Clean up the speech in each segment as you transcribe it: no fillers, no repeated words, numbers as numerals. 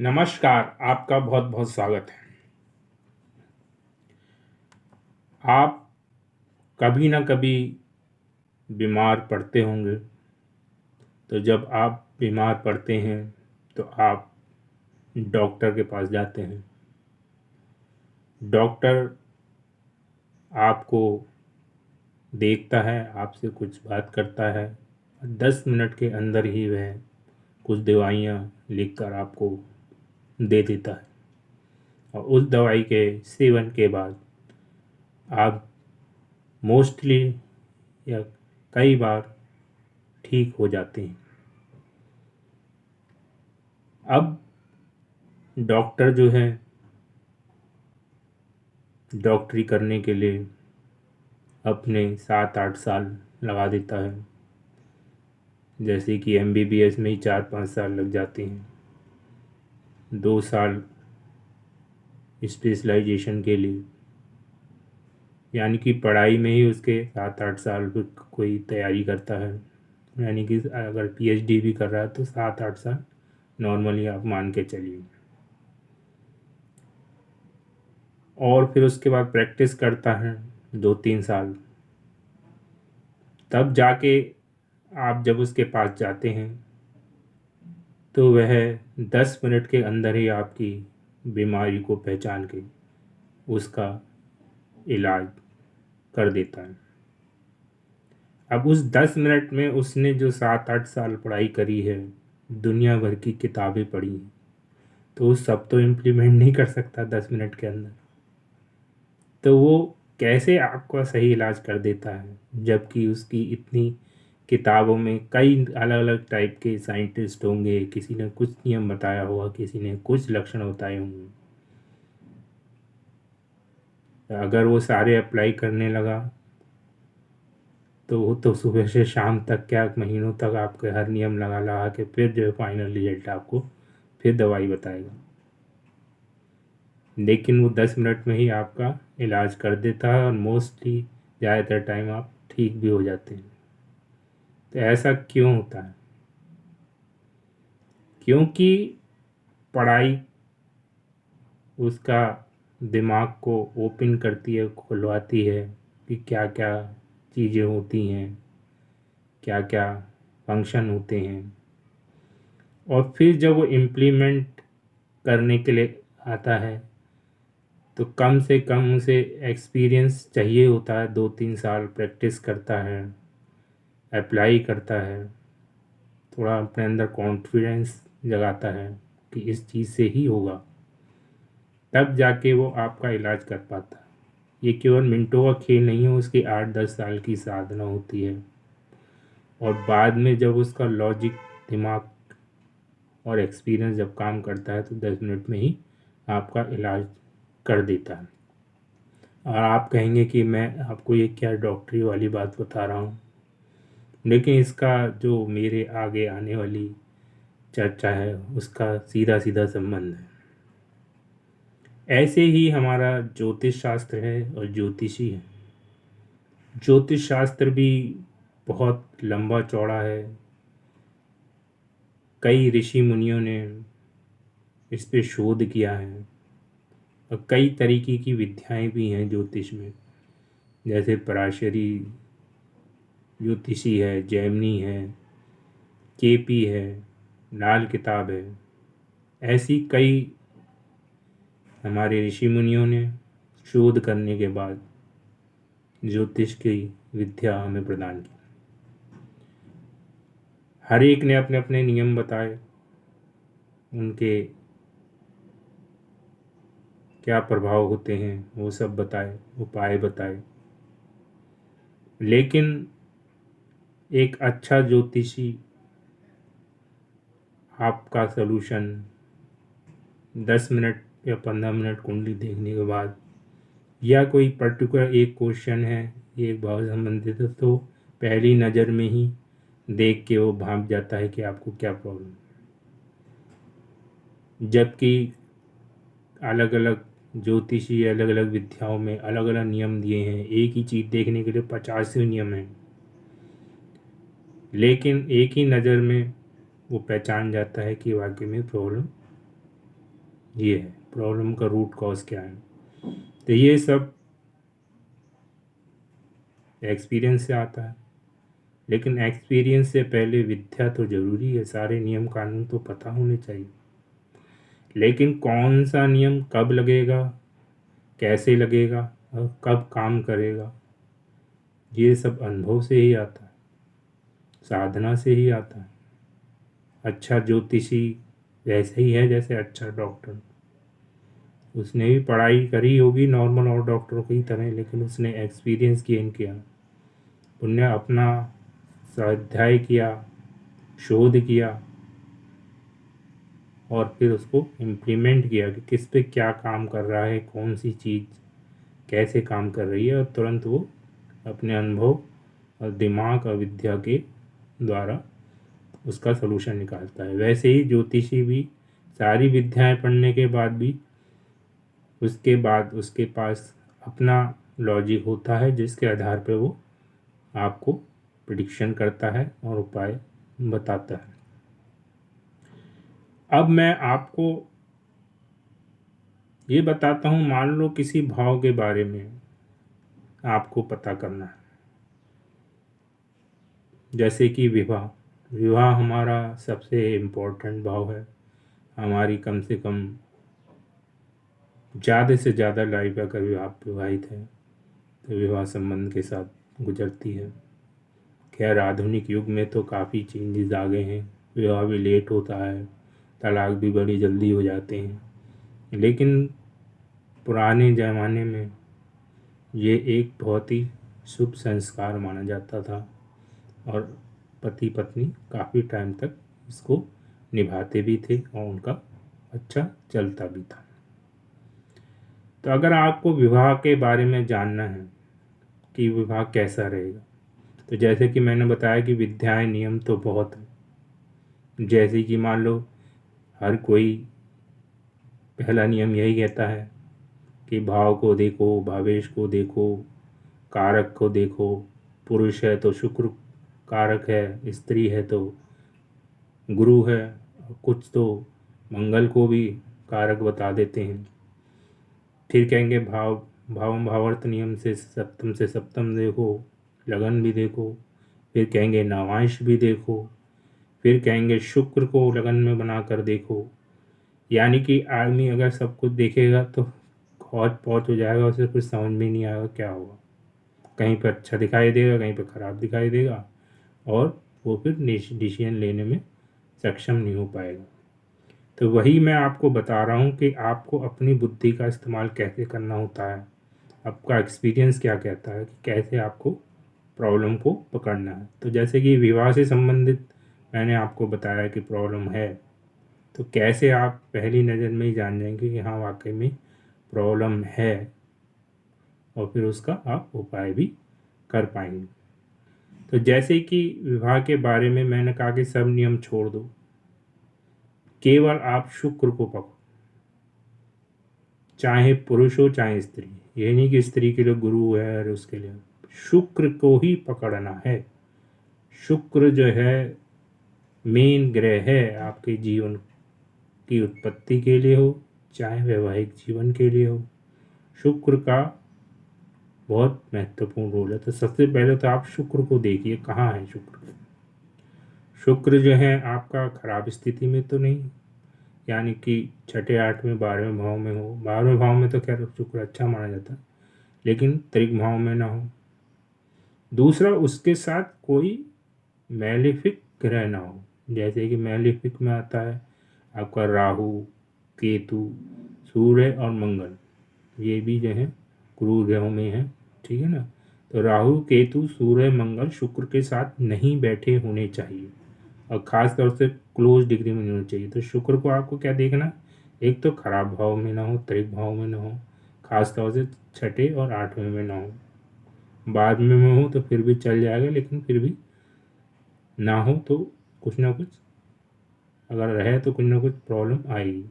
नमस्कार। आपका बहुत बहुत स्वागत है। आप कभी ना कभी बीमार पड़ते होंगे। तो जब आप बीमार पड़ते हैं तो आप डॉक्टर के पास जाते हैं। डॉक्टर आपको देखता है, आपसे कुछ बात करता है। 10 मिनट के अंदर ही वह कुछ दवाइयाँ लिखकर आपको दे देता है और उस दवाई के सेवन के बाद आप मोस्टली या कई बार ठीक हो जाते हैं। अब डॉक्टर जो है डॉक्टरी करने के लिए अपने 7-8 साल लगा देता है। जैसे कि एमबीबीएस में ही 4-5 साल लग जाते हैं। 2 साल स्पेशलाइजेशन के लिए, यानी कि पढ़ाई में ही उसके 7-8 साल कोई तैयारी करता है। यानी कि अगर पीएचडी भी कर रहा है तो 7-8 साल नॉर्मली आप मान के चलिए। और फिर उसके बाद प्रैक्टिस करता है 2-3 साल। तब जाके आप जब उसके पास जाते हैं तो वह 10 मिनट के अंदर ही आपकी बीमारी को पहचान के उसका इलाज कर देता है। अब उस 10 मिनट में उसने जो 7-8 साल पढ़ाई करी है, दुनिया भर की किताबें पढ़ी हैं, तो वो सब तो इम्प्लीमेंट नहीं कर सकता 10 मिनट के अंदर। तो वो कैसे आपका सही इलाज कर देता है, जबकि उसकी इतनी किताबों में कई अलग अलग टाइप के साइंटिस्ट होंगे। किसी ने कुछ नियम बताया होगा, किसी ने कुछ लक्षण बताए होंगे। अगर वो सारे अप्लाई करने लगा तो वो तो सुबह से शाम तक, क्या महीनों तक आपके हर नियम लगा लगा के फिर जो है फाइनल रिजल्ट आपको फिर दवाई बताएगा। लेकिन वो 10 मिनट में ही आपका इलाज कर देता है और मोस्टली ज़्यादातर टाइम आप ठीक भी हो जाते हैं। तो ऐसा क्यों होता है? क्योंकि पढ़ाई उसका दिमाग को ओपन करती है, खुलवाती है कि क्या क्या चीज़ें होती हैं, क्या क्या फंक्शन होते हैं। और फिर जब वो इम्प्लीमेंट करने के लिए आता है तो कम से कम उसे एक्सपीरियंस चाहिए होता है। 2-3 साल प्रैक्टिस करता है, अप्लाई करता है, थोड़ा अपने अंदर कॉन्फिडेंस जगाता है कि इस चीज़ से ही होगा, तब जाके वो आपका इलाज कर पाता है। ये केवल मिनटों का खेल नहीं है, उसकी 8-10 साल की साधना होती है। और बाद में जब उसका लॉजिक, दिमाग और एक्सपीरियंस जब काम करता है तो 10 मिनट में ही आपका इलाज कर देता है। और आप कहेंगे कि मैं आपको ये क्या डॉक्टरी वाली बात बता रहा हूँ, लेकिन इसका जो मेरे आगे आने वाली चर्चा है उसका सीधा सीधा संबंध है। ऐसे ही हमारा ज्योतिष शास्त्र है और ज्योतिषी है। ज्योतिष शास्त्र भी बहुत लंबा चौड़ा है। कई ऋषि मुनियों ने इस पे शोध किया है और कई तरीके की विद्याएं भी हैं ज्योतिष में। जैसे पराशरी ज्योतिषी है, जैमिनी है, केपी है, लाल किताब है। ऐसी कई हमारे ऋषि मुनियों ने शोध करने के बाद ज्योतिष की विद्या हमें प्रदान की। हर एक ने अपने अपने नियम बताए, उनके क्या प्रभाव होते हैं वो सब बताए, उपाय बताए। लेकिन एक अच्छा ज्योतिषी आपका सलूशन 10 मिनट या 15 मिनट कुंडली देखने के बाद, या कोई पर्टिकुलर एक क्वेश्चन है, एक भाव संबंधित है, तो पहली नज़र में ही देख के वो भाप जाता है कि आपको क्या प्रॉब्लम। जबकि अलग अलग ज्योतिषी अलग अलग विद्याओं में अलग अलग नियम दिए हैं। एक ही चीज़ देखने के लिए 50 नियम हैं, लेकिन एक ही नज़र में वो पहचान जाता है कि वाकई में प्रॉब्लम ये है प्रॉब्लम का रूट कॉज क्या है। तो ये सब एक्सपीरियंस से आता है, लेकिन एक्सपीरियंस से पहले विद्या तो ज़रूरी है। सारे नियम कानून तो पता होने चाहिए, लेकिन कौन सा नियम कब लगेगा, कैसे लगेगा और कब काम करेगा, ये सब अनुभव से ही आता है, साधना से ही आता है। अच्छा ज्योतिषी वैसे ही है जैसे अच्छा डॉक्टर। उसने भी पढ़ाई करी होगी नॉर्मल और डॉक्टरों की तरह, लेकिन उसने एक्सपीरियंस गेन किया, उनने अपना स्वाध्याय किया, शोध किया और फिर उसको इम्प्लीमेंट किया कि किस पे क्या काम कर रहा है, कौन सी चीज़ कैसे काम कर रही है, और तुरंत वो अपने अनुभव और दिमाग और विद्या के द्वारा उसका सलूशन निकालता है। वैसे ही ज्योतिषी भी सारी विद्याएं पढ़ने के बाद भी उसके बाद उसके पास अपना लॉजिक होता है, जिसके आधार पर वो आपको प्रिडिक्शन करता है और उपाय बताता है। अब मैं आपको ये बताता हूँ, मान लो किसी भाव के बारे में आपको पता करना है, जैसे कि विवाह। विवाह हमारा सबसे इम्पोर्टेंट भाव है। हमारी कम से कम ज़्यादा से ज़्यादा लाइफ अगर विवाहित है तो विवाह संबंध के साथ गुजरती है। खैर आधुनिक युग में तो काफ़ी चेंजेस आ गए हैं, विवाह भी लेट होता है, तलाक भी बड़ी जल्दी हो जाते हैं, लेकिन पुराने ज़माने में ये एक बहुत ही शुभ संस्कार माना जाता था और पति पत्नी काफ़ी टाइम तक इसको निभाते भी थे और उनका अच्छा चलता भी था। तो अगर आपको विवाह के बारे में जानना है कि विवाह कैसा रहेगा, तो जैसे कि मैंने बताया कि विद्याएं नियम तो बहुत हैं। जैसे कि मान लो हर कोई पहला नियम यही कहता है कि भाव को देखो, भावेश को देखो, कारक को देखो। पुरुष है तो शुक्र कारक है, स्त्री है तो गुरु है, कुछ तो मंगल को भी कारक बता देते हैं। फिर कहेंगे भाव भावम भावार्थ नियम से सप्तम देखो, लगन भी देखो। फिर कहेंगे नवांश भी देखो। फिर कहेंगे शुक्र को लगन में बनाकर देखो। यानी कि आदमी अगर सब कुछ देखेगा तो हौच पौच हो जाएगा, उसे कुछ समझ में नहीं आएगा क्या होगा। कहीं पर अच्छा दिखाई देगा, कहीं पर ख़राब दिखाई देगा, और वो फिर डिसीजन लेने में सक्षम नहीं हो पाएगा। तो वही मैं आपको बता रहा हूँ कि आपको अपनी बुद्धि का इस्तेमाल कैसे करना होता है। आपका एक्सपीरियंस क्या कहता है कि कैसे आपको प्रॉब्लम को पकड़ना है। तो जैसे कि विवाह से संबंधित मैंने आपको बताया कि प्रॉब्लम है, तो कैसे आप पहली नज़र में ही जान जाएंगे कि हाँ वाकई में प्रॉब्लम है, और फिर उसका आप उपाय भी कर पाएंगे। तो जैसे कि विवाह के बारे में मैंने कहा कि सब नियम छोड़ दो, केवल आप शुक्र को पकड़ो, चाहे पुरुष हो चाहे स्त्री। ये नहीं कि स्त्री के लिए गुरु है और उसके लिए, शुक्र को ही पकड़ना है। शुक्र जो है मेन ग्रह है आपके जीवन की उत्पत्ति के लिए हो चाहे वैवाहिक जीवन के लिए हो। शुक्र का बहुत महत्वपूर्ण रोल है। तो सबसे पहले तो आप शुक्र को देखिए, कहाँ है शुक्र। शुक्र जो है आपका खराब स्थिति में तो नहीं, यानी कि छठे आठवें 12वें भाव में हो। 12वें भाव में तो खैर शुक्र अच्छा माना जाता है, लेकिन त्रिक भाव में ना हो। दूसरा, उसके साथ कोई मैलिफिक ग्रह ना हो। जैसे कि मैलिफिक में आता है आपका राहु, केतु, सूर्य और मंगल, ये भी जो है क्रूर ग्रहों में है, ठीक है ना। तो राहु, केतु, सूर्य, मंगल शुक्र के साथ नहीं बैठे होने चाहिए, और ख़ास तौर से क्लोज डिग्री में नहीं होना चाहिए। तो शुक्र को आपको क्या देखना, एक तो खराब भाव में ना हो, त्रिक भाव में ना हो, ख़ास तौर से छठे और आठवें में ना हो। बाद में हो तो फिर भी चल जाएगा, लेकिन फिर भी ना हो तो कुछ ना कुछ, अगर रहे तो कुछ ना कुछ प्रॉब्लम आएगी।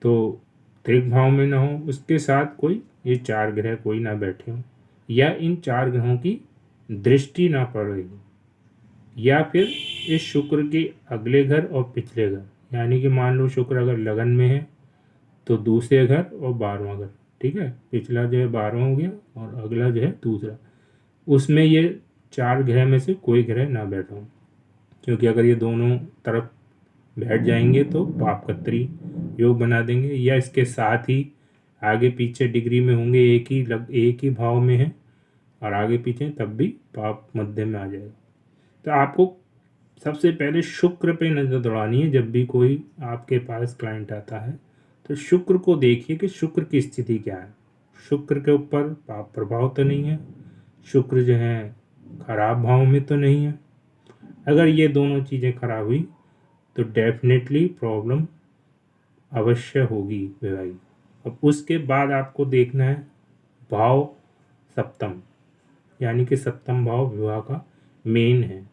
तो त्रिक भाव में ना हो, उसके साथ कोई ये चार ग्रह कोई ना बैठे हो, या इन चार ग्रहों की दृष्टि ना पड़ रही हो, या फिर इस शुक्र के अगले घर और पिछले घर। यानी कि मान लो शुक्र अगर लगन में है तो दूसरे घर और 12वां घर, ठीक है, पिछला जो है 12वां हो गया और अगला जो है दूसरा, उसमें ये 4 ग्रह में से कोई ग्रह ना बैठा हो, क्योंकि अगर ये दोनों तरफ बैठ जाएंगे तो पापकत्री योग बना देंगे, या इसके साथ ही आगे पीछे डिग्री में होंगे, एक ही भाव में है और आगे पीछे तब भी पाप मध्य में आ जाएगा। तो आपको सबसे पहले शुक्र पे नज़र दौड़ानी है। जब भी कोई आपके पास क्लाइंट आता है तो शुक्र को देखिए कि शुक्र की स्थिति क्या है। शुक्र के ऊपर पाप प्रभाव तो नहीं है, शुक्र जो है खराब भाव में तो नहीं है। अगर ये दोनों चीज़ें खराब हुई तो डेफिनेटली प्रॉब्लम अवश्य होगी वैवाहिक। अब उसके बाद आपको देखना है भाव सप्तम, यानी कि सप्तम भाव विवाह का मेन है।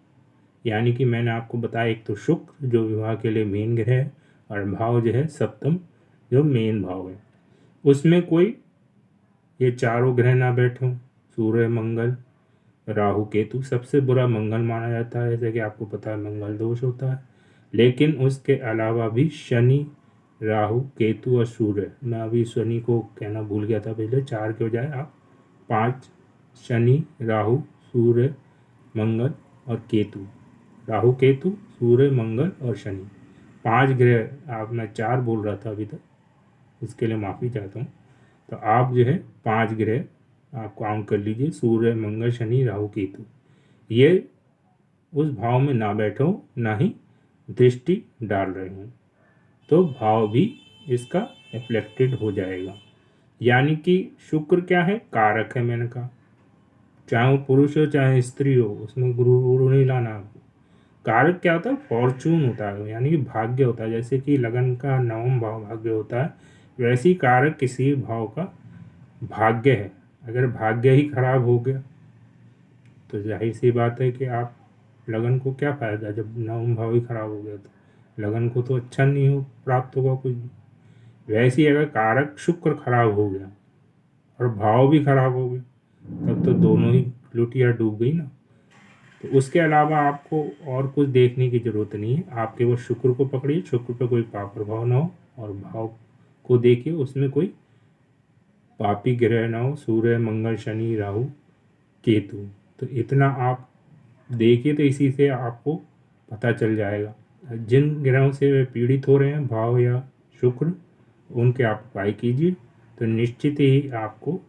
यानी कि मैंने आपको बताया, एक तो शुक्र जो विवाह के लिए मेन ग्रह है, और भाव जो है सप्तम जो मेन भाव है, उसमें कोई ये चारों ग्रह ना बैठो। सूर्य, मंगल, राहु, केतु। सबसे बुरा मंगल माना जाता है, जैसे कि आपको पता है मंगल दोष होता है। लेकिन उसके अलावा भी शनि, राहु, केतु और सूर्य, मैं अभी शनि को कहना भूल गया था पहले, 4 के बजाय आप 5, शनि, राहु, सूर्य, मंगल और केतु। राहु, केतु, सूर्य, मंगल और शनि, 5 ग्रह। आप, मैं 4 बोल रहा था अभी तक, इसके लिए माफ़ी चाहता हूँ। तो आप जो है 5 ग्रह आप काउंट कर लीजिए, सूर्य, मंगल, शनि, राहु, केतु। ये उस भाव में ना बैठो, ना ही दृष्टि डाल रहे हो, तो भाव भी इसका रिफ्लेक्टेड हो जाएगा। यानी कि शुक्र क्या है, कारक है। मैंने कहा चाहे वो पुरुष हो चाहे स्त्री हो, उसमें गुरु गुरु नहीं लाना आपको। कारक क्या होता है, फॉर्चून होता है, यानी कि भाग्य होता है। जैसे कि लगन का 9वां भाव भाग्य होता है, वैसे ही कारक किसी भाव का भाग्य है। अगर भाग्य ही खराब हो गया तो जाहिर सी बात है कि आप लगन को क्या फ़ायदा, जब 9वां भाव ही खराब हो गया तो लगन को तो अच्छा नहीं हो प्राप्त होगा कुछ भी। वैसे ही अगर कारक शुक्र खराब हो गया और भाव भी खराब हो गए, तब तो दोनों ही लुटिया डूब गई ना। तो उसके अलावा आपको और कुछ देखने की ज़रूरत नहीं है, आप केवल शुक्र को पकड़िए, शुक्र पे कोई पाप प्रभाव ना हो, और भाव को देखिए उसमें कोई पापी ग्रह ना हो, सूर्य, मंगल, शनि, राहु, केतु। तो इतना आप देखिए, तो इसी से आपको पता चल जाएगा जिन ग्रहों से वे पीड़ित हो रहे हैं, भाव या शुक्र, उनके आप उपाय कीजिए, तो निश्चित ही आपको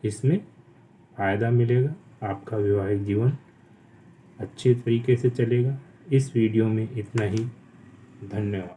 इसमें फ़ायदा मिलेगा, आपका वैवाहिक जीवन अच्छे तरीके से चलेगा। इस वीडियो में इतना ही। धन्यवाद।